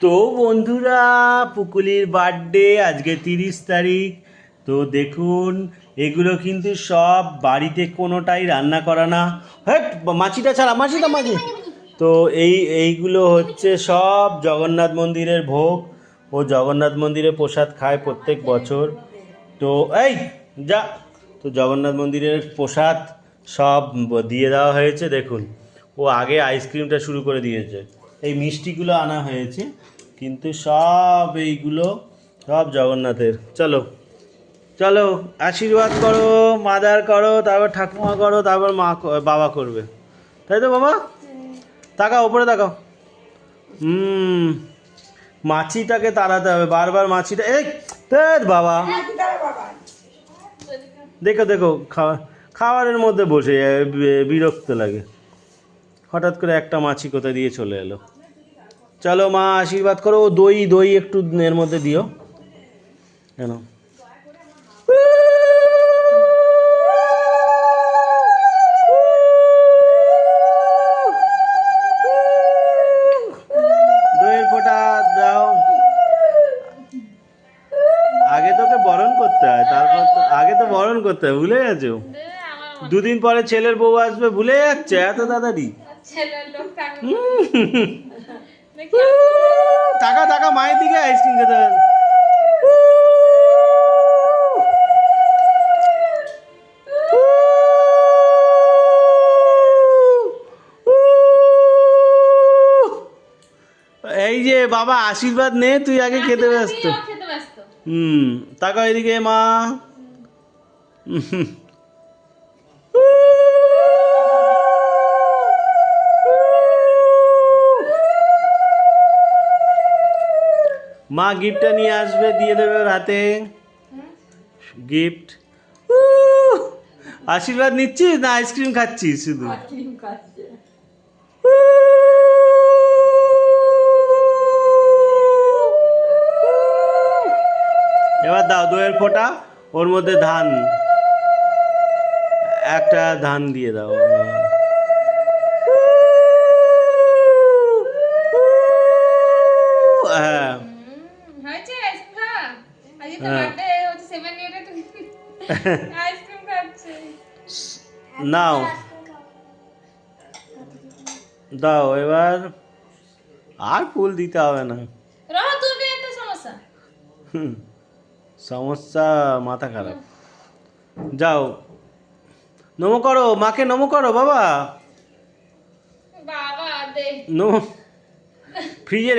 তো বন্ধুরা, পুকুলির বার্থডে আজকে 30 তারিখ। তো দেখুন, এগুলো কিন্তু সব বাড়িতে কোনোটাই রান্না করা না। হ্যাঁ, মাছিটা ছাড়া, মাছি। তো এইগুলো হচ্ছে সব জগন্নাথ মন্দিরের ভোগ। ও জগন্নাথ মন্দিরে প্রসাদ খায় প্রত্যেক বছর। তো এই যা, তো জগন্নাথ মন্দিরের প্রসাদ সব দিয়ে দেওয়া হয়েছে। দেখুন, ও আগে আইসক্রিমটা শুরু করে দিয়েছে, এই মিষ্টিগুলো আনা হয়েছে, কিন্তু সব এইগুলো সব জগন্নাথের। চলো চলো, আশীর্বাদ করো, মাদার করো, তারপর ঠাকুমা করো, তারপর মা বাবা করবে, তাই তো বাবা? তাকাও ওপরে, তাকাও। মাছিটাকে তাড়াতে হবে, বারবার মাছিটা। এই বাবা, দেখো দেখো, খাবারের মধ্যে বসে বিরক্ত লাগে। হঠাৎ করে একটা মাছি কোথা দিয়ে চলে এলো। চলো মা, আশীর্বাদ করো। দই দই একটু এর মধ্যে দিও। কেন দইয়ের ফোঁটা দাও। আগে তোকে বরণ করতে হয়, তারপর তো আগে তো বরণ করতে হয়, ভুলে গেছো? দুদিন পরে ছেলের বউ আসবে, ভুলে যাচ্ছে এত তাড়াতাড়ি? টাকা টাকা, মায়ের দিকে আইসক্রিম খেতে হবে। এই যে বাবা, আশীর্বাদ নে, তুই আগে খেতে ব্যস্ত। তাকাও এদিকে মা। মা গিফটটা নিয়ে আসবে, দিয়ে দেবে ওর হাতে গিফট। আশীর্বাদ নিচ্ছিস না আইসক্রিম খাচ্ছিস শুধু? এবার দাও দইয়ের ফোঁটা, ওর মধ্যে ধান, একটা ধান দিয়ে দাও। হ্যাঁ, নাও দাও এবার। আর ফুল দিতে হবে না। সমস্যা, মাথা খারাপ। যাও, নমো করো, মাকে নমো করো বাবা। নমো। ফ্রিজে